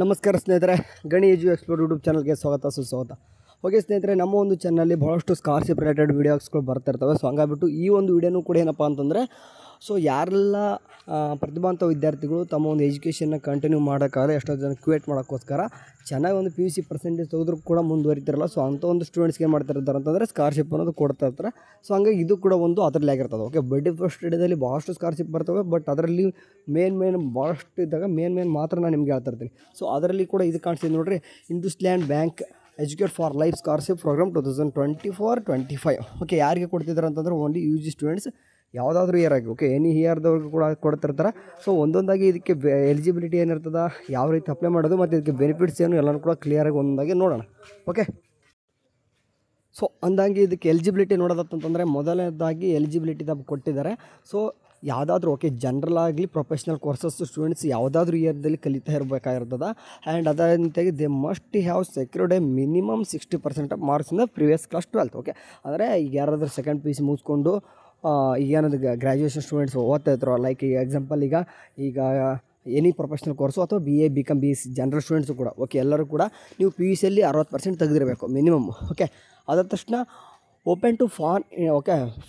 ನಮಸ್ಕಾರ ಸ್ನೇಹಿತರೆ, ಗಣಿ ಎಜು ಎಕ್ಸ್ಪ್ಲೋರ್ ಯೂಟ್ಯೂಬ್ ಚಾನಲ್ಗೆ ಸ್ವಾಗತ ಸುಸ್ವಾಗತ. ಓಕೆ ಸ್ನೇಹಿತರೆ, ನಮ್ಮ ಒಂದು ಚಾನಲಲ್ಲಿ ಭಾಳಷ್ಟು ಸ್ಕಾಲರ್ಶಿಪ್ ರಿಲೇಟೆಡ್ ವೀಡಿಯೋಸ್ಗಳು ಬರ್ತಾ ಇರ್ತವೆ. ಸೊ ಹಂಗಾಗ್ಬಿಟ್ಟು ಈ ಒಂದು ವೀಡಿಯೋನೂ ಕೂಡ ಏನಪ್ಪ ಅಂತಂದರೆ, ಸೊ ಯಾರೆಲ್ಲ ಪ್ರತಿಭಾವಂತ ವಿದ್ಯಾರ್ಥಿಗಳು ತಮ್ಮ ಒಂದು ಎಜುಕೇಷನ್ನ ಕಂಟಿನ್ಯೂ ಮಾಡೋಕ್ಕಾಗಲ್ಲ, ಎಷ್ಟೋ ಜನ ಕ್ವಿಯೇಟ್ ಮಾಡೋಕ್ಕೋಸ್ಕರ ಚೆನ್ನಾಗಿ ಒಂದು PUC ಪರ್ಸೆಂಟೇಜ್ ತೆಗೆದ್ರೂ ಕೂಡ ಮುಂದುವರಿತಿರಲ್ಲ. ಸೊ ಅಂಥ ಒಂದು ಸ್ಟೂಡೆಂಟ್ಸ್ಗೆ ಏನು ಮಾಡ್ತಿರ್ತಾರೆ ಅಂತಂದರೆ ಸ್ಕಾಲರ್ಶಿಪ್ ಅನ್ನೋದು ಕೊಡ್ತಾ ಇರ್ತಾರೆ. ಸೊ ಹಂಗಾಗಿ ಇದು ಕೂಡ ಒಂದು ಅದರಲ್ಲಿ ಆಗಿರ್ತದೆ. ಓಕೆ, ಬಡ್ಡಿ ಫಸ್ಟ್ ಸ್ಟಡಿಯಲ್ಲಿ ಭಾಳಷ್ಟು ಸ್ಕಾಲರ್ಶಿಪ್ ಬರ್ತವೆ, ಬಟ್ ಅದರಲ್ಲಿ ಮೇನ್ ಭಾಳಷ್ಟು ಇದ್ದಾಗ ಮೇನ್ ಮಾತ್ರ ನಾನು ನಿಮ್ಗೆ ಹೇಳ್ತಾ ಇರ್ತೀನಿ. ಸೊ ಅದರಲ್ಲಿ ಕೂಡ ಇದು ಕಾಣಿಸ್ತಿದೆ ನೋಡಿರಿ, IndusInd bank educate for life scholarship program 2024-25. Okay, ಯಾರಿಗೆ ಕೊಡ್ತಿದ್ದಾರೆ ಅಂತಂದ್ರೆ ಓನ್ಲಿ UG ಸ್ಟೂಡೆಂಟ್ಸ್, ಯಾವುದಾದ್ರೂ ಇಯರ್ ಆಗಿ, ಓಕೆ ಎನಿ ಇಯರ್ದವ್ರಿಗೆ ಕೂಡ ಕೊಡ್ತಿರ್ತಾರೆ. ಸೊ ಒಂದೊಂದಾಗಿ ಇದಕ್ಕೆ ಎಲಿಜಿಬಿಲಿಟಿ ಏನಿರ್ತದೆ, ಯಾವ ರೀತಿ ಅಪ್ಲೈ ಮಾಡೋದು ಮತ್ತು ಇದಕ್ಕೆ ಬೆನಿಫಿಟ್ಸ್ ಏನು ಎಲ್ಲನೂ ಕೂಡ ಕ್ಲಿಯರಾಗಿ ಒಂದಾಗಿ ನೋಡೋಣ. ಓಕೆ, ಸೊ ಅಂದಾಗಿ ಇದಕ್ಕೆ ಎಲಿಜಿಬಿಲಿಟಿ ನೋಡೋದಂತಂದರೆ ಮೊದಲನೇದಾಗಿ ಎಲಿಜಿಬಿಲಿಟಿ ಕೊಟ್ಟಿದ್ದಾರೆ. ಸೊ ಯಾವುದಾದ್ರೂ ಓಕೆ ಜನರಲ್ ಆಗಲಿ ಪ್ರೊಫೆಷ್ನಲ್ ಕೋರ್ಸಸ್ ಸ್ಟೂಡೆಂಟ್ಸ್ ಯಾವುದಾದ್ರೂ ಇಯರ್ದಲ್ಲಿ ಕಲಿತಾ ಇರಬೇಕಾಗಿರ್ತದೆ. ಆ್ಯಂಡ್ ಅದರಂತಾಗಿ they must have secured a minimum 60% of marks in the previous class 12th. Okay, ಅಂದರೆ ಈಗ ಯಾರಾದರೂ ಸೆಕೆಂಡ್ PUC ಮುಗಿಸ್ಕೊಂಡು ಈಗ ಏನದು ಗ್ರ್ಯಾಜುಯೇಷನ್ ಸ್ಟೂಡೆಂಟ್ಸ್ ಓದ್ತಾ ಇದ್ರು, ಲೈಕ್ ಈಗ ಎಕ್ಸಾಂಪಲ್ ಈಗ ಎನಿ ಪ್ರೊಫೆಷ್ನಲ್ ಕೋರ್ಸು ಅಥವಾ BA BCom BSc general students ಕೂಡ ಓಕೆ ಎಲ್ಲರೂ ಕೂಡ ನೀವು PUCಯಲ್ಲಿ 60% ತೆಗೆದಿರಬೇಕು ಮಿನಿಮಮ್. ಓಕೆ, ಅದಾದ ತಕ್ಷಣ open to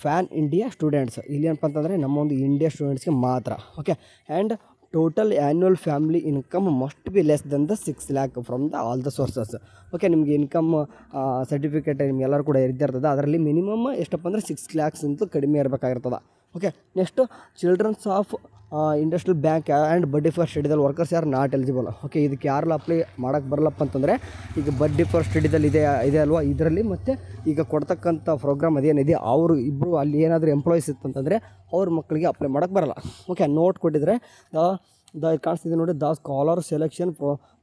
pan India students, ಇಲ್ಲಿ ಏನಪ್ಪ ಅಂತಂದರೆ ನಮ್ಮ ಒಂದು ಇಂಡಿಯಾ ಸ್ಟೂಡೆಂಟ್ಸ್ಗೆ ಮಾತ್ರ. Okay, and total annual family income must be less than the 6 lakh from the all the sources. Okay, ನಿಮಗೆ ಇನ್ಕಮ್ ಸರ್ಟಿಫಿಕೇಟ್ ನಿಮ್ಗೆಲ್ಲರೂ ಕೂಡ ಇರ್ತದೆ, ಅದರಲ್ಲಿ ಮಿನಿಮಮ್ ಎಷ್ಟಪ್ಪ ಅಂದರೆ 6 lakhs ಅಂತೂ ಕಡಿಮೆ ಇರಬೇಕಾಗಿರ್ತದೆ. Okay, next childrens of industrial bank and buddy for ಸ್ಟಡಿದಲ್ಲಿ ವರ್ಕರ್ಸ್ ಯಾರು ನಾಟ್ ಎಲಿಜಿಬಲ್. ಓಕೆ, ಇದಕ್ಕೆ ಯಾರೆಲ್ಲ ಅಪ್ಲೈ ಮಾಡೋಕ್ಕೆ ಬರಲ್ಲಪ್ಪ ಅಂತಂದರೆ, ಈಗ ಬಡ್ಡಿ ಫಾರ್ ಸ್ಟಡಿದಲ್ಲಿ ಇದೆ ಅಲ್ವಾ, ಇದರಲ್ಲಿ ಮತ್ತು ಈಗ ಕೊಡ್ತಕ್ಕಂಥ ಪ್ರೋಗ್ರಾಮ್ ಅದೇನಿದೆ ಅವರು ಇಬ್ಬರು ಅಲ್ಲಿ ಏನಾದರೂ ಎಂಪ್ಲಾಯೀಸ್ ಇತ್ತಂತಂದರೆ ಅವ್ರ ಮಕ್ಕಳಿಗೆ ಅಪ್ಲೈ ಮಾಡೋಕ್ಕೆ ಬರಲ್ಲ. ಓಕೆ, ನೋಟ್ ಕೊಟ್ಟಿದ್ರೆ ಕಾಣಿಸ್ತಿದೆ ನೋಡಿ, the scholar selection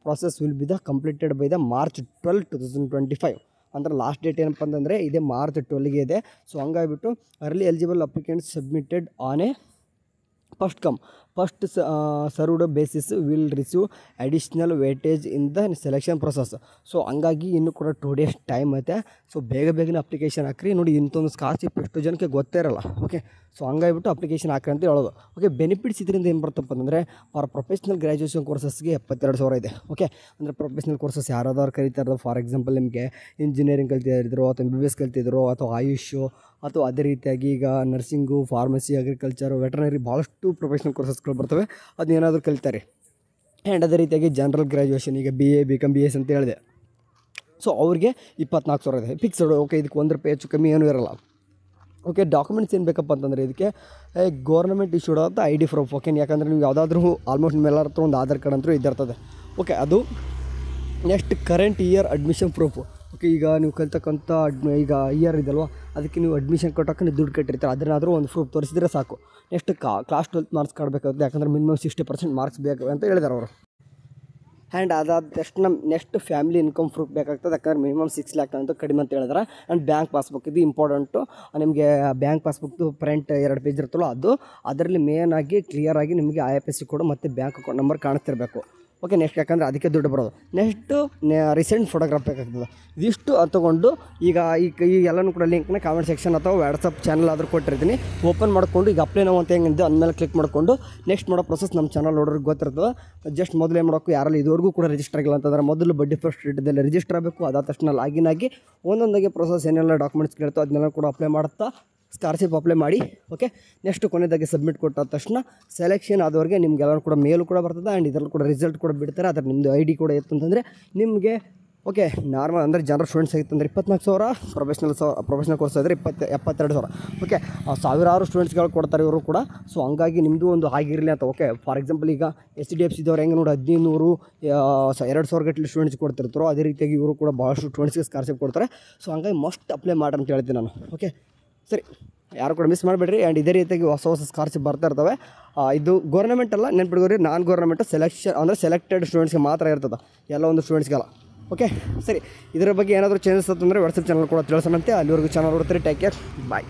process will be completed by the March 12, 2025. ಅಂದರೆ ಲಾಸ್ಟ್ ಡೇಟ್ ಏನಪ್ಪ ಅಂತಂದರೆ ಇದೇ March 12ಗೆ ಇದೆ. ಸೊ ಹಂಗಾಗಿಬಿಟ್ಟು early eligible applicants submitted on a first served basis will receive additional weightage in the selection process. So ಹಂಗಾಗಿ ಇನ್ನೂ ಕೂಡ 2 days ಟೈಮ್ ಐತೆ. ಸೊ ಬೇಗನೆ ಅಪ್ಲಿಕೇಶನ್ ಹಾಕ್ರಿ. ನೋಡಿ, ಇಂಥೊಂದು ಸ್ಕಾಲರ್ಶಿಪ್ ಎಷ್ಟು ಜನಕ್ಕೆ ಗೊತ್ತೇ ಇರಲ್ಲ. ಓಕೆ, ಸೊ ಹಂಗಾಗಿಬಿಟ್ಟು ಅಪ್ಲಿಕೇಶನ್ ಹಾಕ್ರಿ ಅಂತ ಹೇಳೋದು. ಓಕೆ, ಬೆನಿಫಿಟ್ಸ್ ಇದರಿಂದ ಏನು ಬರ್ತಪ್ಪ ಅಂತಂದರೆ, ಫಾರ್ ಪ್ರೊಫೆಷ್ನಲ್ ಗ್ರ್ಯಾಜುಯೇಷನ್ ಕೋರ್ಸಸ್ಗೆ 72,000 ಇದೆ. ಓಕೆ, ಅಂದರೆ ಪ್ರೊಫೆಷ್ನಲ್ ಕೋರ್ಸಸ್ ಯಾರಾದ್ರು ಕಲಿತಾ ಇರೋದು, ಫಾರ್ ಎಕ್ಸಾಂಪಲ್ ನಿಮಗೆ ಇಂಜಿನಿಯರಿಂಗ್ ಕಲ್ತಿದ್ರು ಅಥವಾ MBBS ಕಲ್ತಿದ್ರು ಅಥವಾ ಆಯುಷು ಅಥವಾ ಅದೇ ರೀತಿಯಾಗಿ ಈಗ ನರ್ಸಿಂಗು, ಫಾರ್ಮಸಿ, ಅಗ್ರಿಕಲ್ಚರು, ವೆಟರ್ನರಿ ಭಾಳಷ್ಟು ಪ್ರೊಫೆಷ್ನಲ್ ಕೋರ್ಸಸ್ಗಳು ಬರ್ತವೆ, ಅದನ್ನೇನಾದರೂ ಕಲಿತಾರೆ. ಆ್ಯಂಡ್ ಅದೇ ರೀತಿಯಾಗಿ ಜನರಲ್ ಗ್ರ್ಯಾಜುಯೇಷನ್ ಈಗ BA BCom BSc ಅಂತ ಹೇಳಿದೆ. ಸೊ ಅವ್ರಿಗೆ 24,000 ಇದೆ ಫಿಕ್ಸ್ಡ್. ಓಕೆ, ಇದಕ್ಕೆ ₹1 ಹೆಚ್ಚು ಕಮ್ಮಿ ಏನೂ ಇರೋಲ್ಲ. ಓಕೆ, ಡಾಕ್ಯುಮೆಂಟ್ಸ್ ಏನು ಬೇಕಪ್ಪ ಅಂತಂದರೆ ಇದಕ್ಕೆ ಗೌರ್ಮೆಂಟ್ ಇಶ್ಯೂಡ್ ಆದ ID ಪ್ರೂಫ್. ಓಕೆ, ಯಾಕಂದರೆ ನೀವು ಯಾವುದಾದ್ರೂ ಆಲ್ಮೋಸ್ಟ್ ನಿಮ್ಮೆಲ್ಲರ ಹತ್ರ ಒಂದು ಆಧಾರ್ ಕಾರ್ಡ್ ಅಂತೂ ಇದ್ದಿರ್ತದೆ. ಓಕೆ, ಅದು next current year admission proof. Okay, ಈಗ ನೀವು ಕಲಿತಕ್ಕಂಥ ಈಗ ಇಯರ್ ಇದಲ್ವ, ಅದಕ್ಕೆ ನೀವು ಅಡ್ಮಿಷನ್ ಕೊಟ್ಟಕ್ಕೆ ನೀವು ದುಡ್ಡು ಕಟ್ಟಿರ್ತಾರೆ, ಅದನ್ನಾದರೂ ಒಂದು ಪ್ರೂಫ್ ತೋರಿಸಿದ್ರೆ ಸಾಕು. ನೆಕ್ಸ್ಟ್ ಕ್ಲಾಸ್ 12th ಮಾರ್ಕ್ಸ್ ಕಾಡಬೇಕಾಗುತ್ತೆ, ಯಾಕಂದರೆ ಮಿನಿಮಮ್ 60% ಮಾರ್ಕ್ಸ್ ಬೇಕು ಅಂತ ಹೇಳಿದ್ದಾರೆ ಅವರು. ಆ್ಯಂಡ್ ಅದಾದ ತಕ್ಷಣ ನೆಕ್ಸ್ಟ್ ಫ್ಯಾಮಿಲಿ ಇನ್ಕಮ್ ಪ್ರೂಫ್ ಬೇಕಾಗ್ತದೆ, ಯಾಕಂದರೆ ಮಿನಿಮಮ್ 6 lakh ಅಂತ ಕಡಿಮೆ ಅಂತ ಹೇಳಿದ್ರೆ. ಆ್ಯಂಡ್ ಬ್ಯಾಂಕ್ ಪಾಸ್ಬುಕ್ ಇದು ಇಂಪಾರ್ಟೆಂಟು. ನಿಮಗೆ ಬ್ಯಾಂಕ್ ಪಾಸ್ಬುಕ್ದು ಪ್ರಿಂಟ್ 2 ಪೇಜ್ ಇರ್ತಲ್ಲ, ಅದರಲ್ಲಿ ಮೇನಾಗಿ ಕ್ಲಿಯರಾಗಿ ನಿಮಗೆ IFSC ಕೋಡ್ ಮತ್ತು ಬ್ಯಾಂಕ್ ಅಕೌಂಟ್ ನಂಬರ್ ಕಾಣಿಸ್ತಿರಬೇಕು. ಓಕೆ, ನೆಕ್ಸ್ಟ್ ಯಾಕಂದರೆ ಅದಕ್ಕೆ ದುಡ್ಡು ಬರೋದು. ನೆಕ್ಸ್ಟು ರೀಸೆಂಟ್ ಫೋಟೋಗ್ರಾಫ್ ಬೇಕಾಗ್ತದೆ. ಇದಿಷ್ಟು ತೊಗೊಂಡು ಈಗ ಎಲ್ಲನೂ ಕೂಡ ಲಿಂಕ್ನ ಕಾಮೆಂಟ್ ಸೆಕ್ಷನ್ ಅಥವಾ ವಾಟ್ಸಪ್ ಚಾನಲ್ ಆದರೂ ಕೊಟ್ಟಿರ್ತೀನಿ, ಓಪನ್ ಮಾಡಿಕೊಂಡು ಈಗ ಅಪ್ಲೈ ನಾವು ಅಂತ ಹೆಂಗಿದೆ ಅಂದಮೇಲೆ ಕ್ಲಿಕ್ ಮಾಡಿಕೊಂಡು ನೆಕ್ಸ್ಟ್ ಮಾಡೋ ಪ್ರೊಸೆಸ್ ನಮ್ಮ ಚಾನಲ್ ನೋಡೋರಿಗೆ ಗೊತ್ತಿರ್ತದೆ. ಜಸ್ಟ್ ಮೊದಲು ಏನು ಮಾಡೋಕ್ಕೂ ಯಾರಲ್ಲಿ ಇದುವರೆಗೂ ಕೂಡ ರಿಜಿಸ್ಟರ್ ಆಗಿಲ್ಲ ಅಂತಂದರೆ ಮೊದಲು ಬಡ್ಡಿ ಫಸ್ಟ್ ಸ್ಟೇಟದಲ್ಲಿ ರಿಜಿಸ್ಟರ್ ಆಗಬೇಕು. ಅದಾದ ತಕ್ಷಣ ಲಾಗಿನ್ ಆಗಿ ಒಂದೊಂದಾಗಿ ಪ್ರೊಸೆಸ್ ಏನೆಲ್ಲ ಡಾಕ್ಯುಮೆಂಟ್ಸ್ ಕೇಳ್ತೋ ಅದನ್ನೆಲ್ಲ ಕೂಡ ಅಪ್ಲೈ ಮಾಡುತ್ತಾ ಸ್ಕಾಲರ್ಶಿಪ್ ಅಪ್ಲೈ ಮಾಡಿ. ಓಕೆ, ನೆಕ್ಸ್ಟ್ ಕೊನೆಯದಾಗಿ ಸಬ್ಮಿಟ್ ಕೊಟ್ಟಾದ ತಕ್ಷಣ ಸೆಲೆಕ್ಷನ್ ಆದವ್ರಿಗೆ ನಿಮಗೆಲ್ಲರೂ ಕೂಡ ಮೇಲು ಕೂಡ ಬರ್ತದೆ. ಆ್ಯಂಡ್ ಇದರಲ್ಲಿ ಕೂಡ ರಿಸಲ್ಟ್ ಕೂಡ ಬಿಡ್ತಾರೆ. ಅದರ ನಿಮ್ಮದು ID ಕೂಡ ಇತ್ತು ಅಂತಂದರೆ ನಿಮಗೆ ಓಕೆ ನಾರ್ಮಲ್ ಅಂದರೆ ಜನರಲ್ ಸ್ಟೂಡೆಂಟ್ಸ್ ಆಗಿತ್ತಂದರೆ 24,000, ಪ್ರೊಫೆಷ್ನಲ್ ಕೋರ್ಸ್ ಆದರೆ 72,000. ಓಕೆ, ಸಾವಿರಾರು ಸ್ಟೂಡೆಂಟ್ಸ್ಗಳು ಕೊಡ್ತಾರೆ ಇವರು ಕೂಡ. ಸೊ ಹಂಗಾಗಿ ನಿಮ್ಮದು ಒಂದು ಆಗಿರಲಿ ಅಂತ. ಓಕೆ, ಫಾರ್ ಎಕ್ಸಾಂಪಲ್ ಈಗ SDFC ದವ್ರು ಹೆಂಗೆ ನೋಡಿ 1500 2,000 ಗಟ್ಟಲೆ ಸ್ಟೂಡೆಂಟ್ಸ್ ಕೊಡ್ತಿರ್ತಾರೋ, ಅದೇ ರೀತಿಯಾಗಿ ಇವರು ಕೂಡ ಭಾಳಷ್ಟು ಸ್ಟೂಡೆಂಟ್ಸ್ಗೆ ಸ್ಕಾಲರ್ಶಿಪ್ ಕೊಡ್ತಾರೆ. ಸೊ ಹಂಗಾಗಿ ಮಸ್ಟ್ ಅಪ್ಲೈ ಮಾಡಿ ಅಂತ ಹೇಳ್ತೀನಿ ನಾನು. ಓಕೆ, ಸರಿ, ಯಾರು ಕೂಡ ಮಿಸ್ ಮಾಡಬೇಡ್ರಿ. ಆ್ಯಂಡ್ ಇದೇ ರೀತಿಯಾಗಿ ಹೊಸ ಸ್ಕಾಲರ್ಶಿಪ್ ಬರ್ತಾ ಇರ್ತವೆ. ಇದು ಗೌರ್ಮೆಂಟ್ ಅಲ್ಲ, ನೆನ್ಪಿಟ್ಕೋರಿ, ನಾನ್ ಗೌರ್ಮೆಂಟ್ ಸೆಲೆಕ್ಷನ್ ಅಂದರೆ ಸೆಲೆಕ್ಟೆಡ್ ಸ್ಟೂಡೆಂಟ್ಸ್ಗೆ ಮಾತ್ರ ಇರ್ತದೆ, ಎಲ್ಲ ಒಂದು ಸ್ಟೂಡೆಂಟ್ಸ್ಗೆಲ್ಲ. ಓಕೆ, ಸರಿ, ಇದರ ಬಗ್ಗೆ ಏನಾದರೂ ಚೇಂಜಸ್ ಅಂತಂದರೆ ವಾಟ್ಸಪ್ ಚಾನಲ್ ಕೂಡ ತಿಳಿಸೋಣಂತೆ. ಅಲ್ಲಿವರೆಗೂ ಚಾನಲ್ ನೋಡ್ತೀರಿ. ಟೇಕ್ ಕೇರ್, ಬಾಯ್.